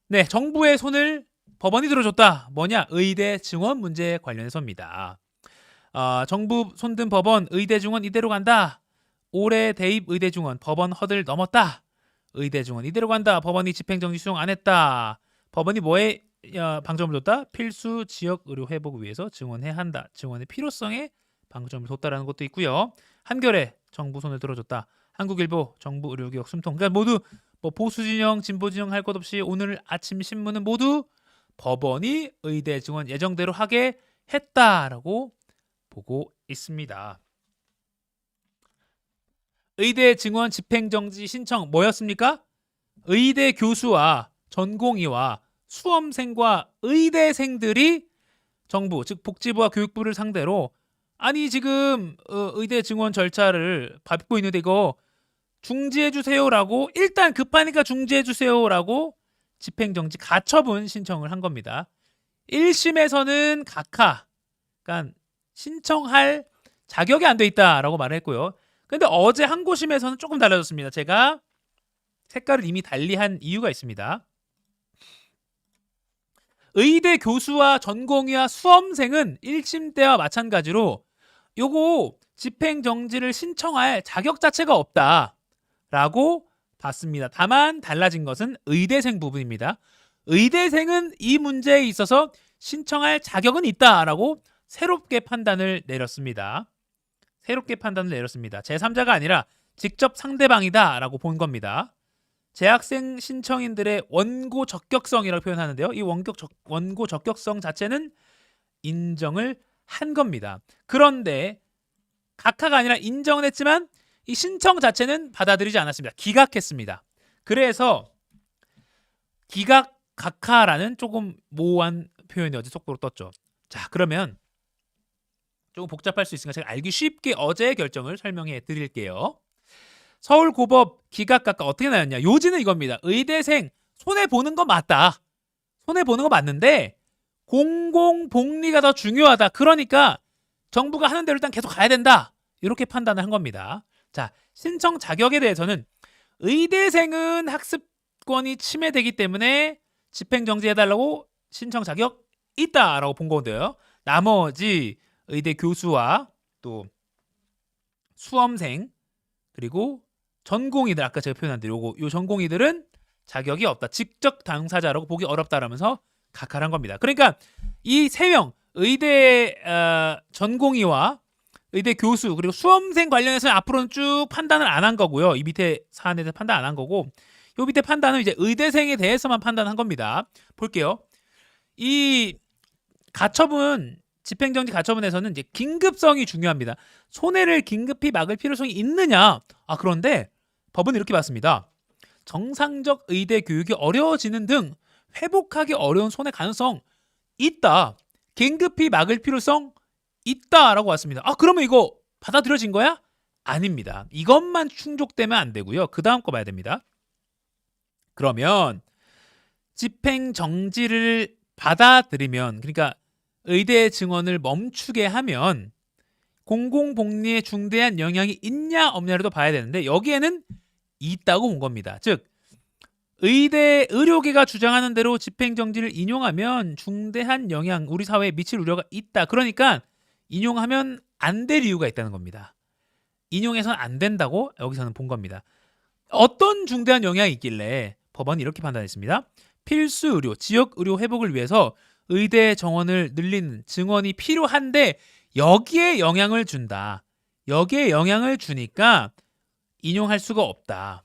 네, 정부의 손을 법원이 들어줬다. 뭐냐? 의대 증원 문제 관련해서입니다. 정부 손든 법원 의대 증원 이대로 간다. 올해 대입 의대 증원 법원 허들 넘었다. 의대 증원 이대로 간다. 법원이 집행정지 수용 안 했다. 법원이 뭐에 방점을 뒀다? 필수 지역 의료 회복을 위해서 증원해야 한다. 증원의 필요성에 방점을 뒀다라는 것도 있고요. 한겨레 정부 손을 들어줬다. 한국일보 정부 의료개혁 숨통. 그러니까 모두 뭐 보수 진영, 진보 진영 할 것 없이 오늘 아침 신문은 모두 법원이 의대 증원 예정대로 하게 했다라고 보고 있습니다. 의대 증원 집행정지 신청 뭐였습니까? 의대 교수와 전공의와 수험생과 의대생들이 정부 즉 복지부와 교육부를 상대로 아니 지금 의대 증원 절차를 밟고 있는데 이거 중지해 주세요라고 일단 급하니까 중지해 주세요라고 집행정지 가처분 신청을 한 겁니다. 1심에서는 각하 그러니까 신청할 자격이 안 돼 있다라고 말을 했고요. 근데 어제 항고심에서는 조금 달라졌습니다. 제가 색깔을 이미 달리한 이유가 있습니다. 의대 교수와 전공의와 수험생은 1심 때와 마찬가지로 요거 집행정지를 신청할 자격 자체가 없다라고 봤습니다. 다만 달라진 것은 의대생 부분입니다. 의대생은 이 문제에 있어서 신청할 자격은 있다라고 새롭게 판단을 내렸습니다. 제3자가 아니라 직접 상대방이다라고 본 겁니다. 재학생 신청인들의 원고 적격성이라고 표현하는데요. 이 원고 적격성 자체는 인정을 한 겁니다. 그런데 각하가 아니라 인정은 했지만 이 신청 자체는 받아들이지 않았습니다. 기각했습니다. 그래서 기각 각하라는 조금 모호한 표현이 어제 속보로 떴죠. 자, 그러면 조금 복잡할 수 있으니까 제가 알기 쉽게 어제의 결정을 설명해 드릴게요. 서울고법 기각각하 어떻게 나왔냐? 요지는 이겁니다. 의대생 손해보는 거 맞다. 손해보는 거 맞는데 공공복리가 더 중요하다. 그러니까 정부가 하는 대로 일단 계속 가야 된다. 이렇게 판단을 한 겁니다. 자, 신청 자격에 대해서는 의대생은 학습권이 침해되기 때문에 집행정지해달라고 신청 자격 있다라고 본 건데요. 나머지 의대 교수와 또 수험생 그리고 전공의들 아까 제가 표현한 대로 요 전공의들은 자격이 없다. 직접 당사자라고 보기 어렵다라면서 각하한 겁니다. 그러니까 이 세 명 의대 전공의와 의대 교수 그리고 수험생 관련해서 앞으로는 쭉 판단을 안 한 거고요. 이 밑에 사안에 대해서 판단 안 한 거고 요 밑에 판단은 이제 의대생에 대해서만 판단한 겁니다. 볼게요. 이 가처분 집행정지 가처분에서는 이제 긴급성이 중요합니다. 손해를 긴급히 막을 필요성이 있느냐? 그런데 법은 이렇게 봤습니다. 정상적 의대 교육이 어려워지는 등 회복하기 어려운 손해 가능성 있다. 긴급히 막을 필요성 있다라고 왔습니다. 그러면 이거 받아들여진 거야? 아닙니다. 이것만 충족되면 안 되고요. 그 다음 거 봐야 됩니다. 그러면 집행정지를 받아들이면 그러니까 의대 증원을 멈추게 하면 공공복리에 중대한 영향이 있냐 없냐를 봐야 되는데 여기에는 있다고 본 겁니다. 즉 의대 의료계가 주장하는 대로 집행정지를 인용하면 중대한 영향 우리 사회에 미칠 우려가 있다. 그러니까 인용하면 안 될 이유가 있다는 겁니다. 인용해서는 안 된다고 여기서는 본 겁니다. 어떤 중대한 영향이 있길래 법원이 이렇게 판단했습니다. 필수 의료, 지역 의료 회복을 위해서 의대 정원을 늘리는 증원이 필요한데 여기에 영향을 준다. 여기에 영향을 주니까 인용할 수가 없다.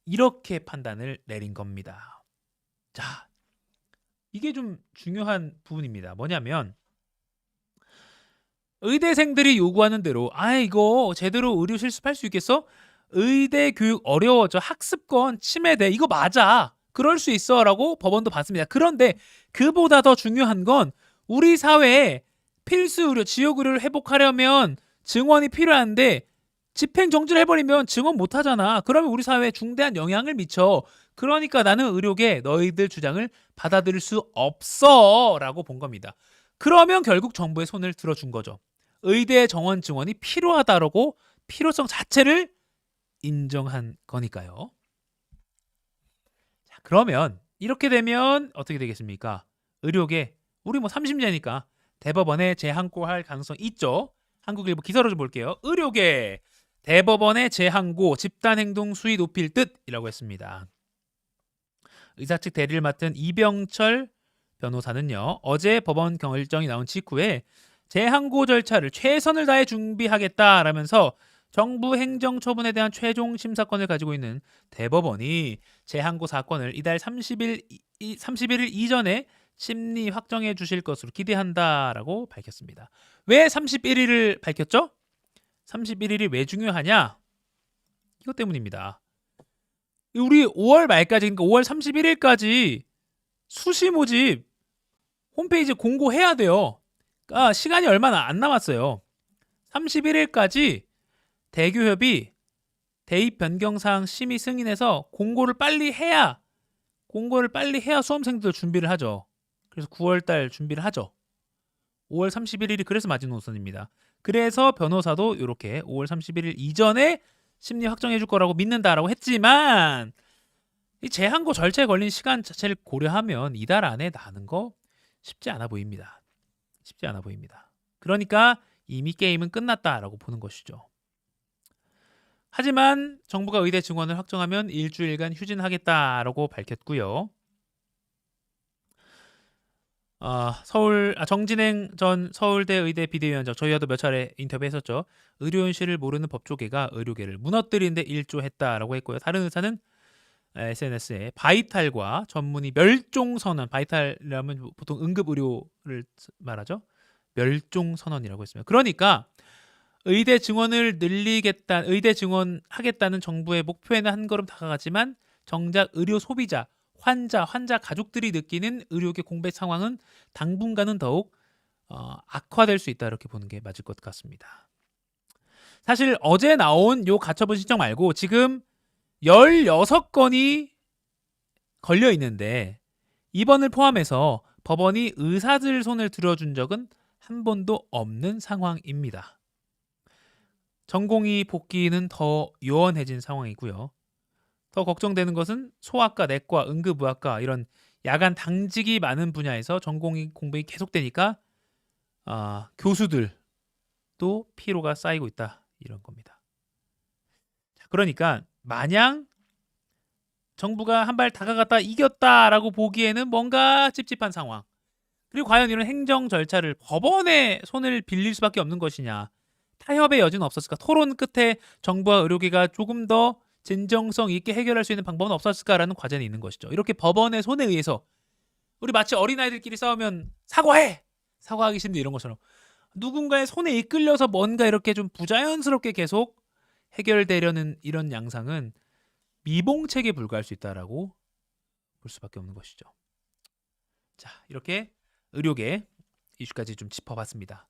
이렇게 판단을 내린 겁니다. 자, 이게 좀 중요한 부분입니다. 뭐냐면 의대생들이 요구하는 대로 이거 제대로 의료 실습할 수 있겠어? 의대 교육 어려워져. 학습권 침해돼. 이거 맞아. 그럴 수 있어 라고 법원도 봤습니다. 그런데 그보다 더 중요한 건 우리 사회에 필수 의료, 지역 의료를 회복하려면 증원이 필요한데 집행정지를 해버리면 증원 못하잖아. 그러면 우리 사회에 중대한 영향을 미쳐. 그러니까 나는 의료계 너희들 주장을 받아들일 수 없어 라고 본 겁니다. 그러면 결국 정부의 손을 들어준 거죠. 의대 정원 증원이 필요하다라고 필요성 자체를 인정한 거니까요. 자, 그러면 이렇게 되면 어떻게 되겠습니까? 의료계 우리 뭐 30년이니까 대법원에 재항고할 가능성이 있죠. 한국일보 기사로 좀 볼게요. 의료계 대법원에 재항고 집단행동 수위 높일 듯이라고 했습니다. 의사 측 대리를 맡은 이병철 변호사는요. 어제 법원 결정이 나온 직후에 재항고 절차를 최선을 다해 준비하겠다라면서 정부 행정처분에 대한 최종 심사권을 가지고 있는 대법원이 재항고 사건을 이달 31일 이전에 심리 확정해 주실 것으로 기대한다라고 밝혔습니다. 왜 31일을 밝혔죠? 31일이 왜 중요하냐? 이것 때문입니다. 우리 5월 말까지, 그러니까 5월 31일까지 수시 모집 홈페이지 공고해야 돼요. 그러니까 시간이 얼마 안 남았어요. 31일까지 대교협이 대입 변경사항 심의 승인해서 공고를 빨리 해야 수험생들 준비를 하죠. 그래서 9월달 준비를 하죠. 5월 31일이 그래서 마지노선입니다. 그래서 변호사도 이렇게 5월 31일 이전에 심리 확정해 줄 거라고 믿는다라고 했지만 이 재항고 절차에 걸린 시간 자체를 고려하면 이달 안에 나는 거 쉽지 않아 보입니다. 그러니까 이미 게임은 끝났다라고 보는 것이죠. 하지만 정부가 의대 증원을 확정하면 일주일간 휴진하겠다라고 밝혔고요. 정진행 전 서울대 의대 비대위원장, 저희와도 몇 차례 인터뷰했었죠. 의료 현실을 모르는 법조계가 의료계를 무너뜨리는데 일조했다라고 했고요. 다른 의사는 SNS에 바이탈과 전문의 멸종선언, 바이탈이라면 보통 응급의료를 말하죠. 멸종선언이라고 했습니다. 그러니까 의대 증원을 의대 증원하겠다는 정부의 목표에는 한 걸음 다가가지만 정작 의료 소비자, 환자 가족들이 느끼는 의료계 공백 상황은 당분간은 더욱 악화될 수 있다, 이렇게 보는 게 맞을 것 같습니다. 사실 어제 나온 요 가처분 신청 말고 지금 16건이 걸려 있는데 이번을 포함해서 법원이 의사들 손을 들어준 적은 한 번도 없는 상황입니다. 전공의 복귀는 더 요원해진 상황이고요. 더 걱정되는 것은 소아과, 내과, 응급의학과 이런 야간 당직이 많은 분야에서 전공의 공백이 계속되니까 교수들도 피로가 쌓이고 있다, 이런 겁니다. 그러니까 마냥 정부가 한 발 다가갔다 이겼다라고 보기에는 뭔가 찝찝한 상황. 그리고 과연 이런 행정 절차를 법원에 손을 빌릴 수밖에 없는 것이냐. 타협의 여지는 없었을까? 토론 끝에 정부와 의료계가 조금 더 진정성 있게 해결할 수 있는 방법은 없었을까라는 과제는 있는 것이죠. 이렇게 법원의 손에 의해서 우리 마치 어린아이들끼리 싸우면 사과하기 싫은데 이런 것처럼 누군가의 손에 이끌려서 뭔가 이렇게 좀 부자연스럽게 계속 해결되려는 이런 양상은 미봉책에 불과할 수 있다라고 볼 수밖에 없는 것이죠. 자, 이렇게 의료계 이슈까지 좀 짚어봤습니다.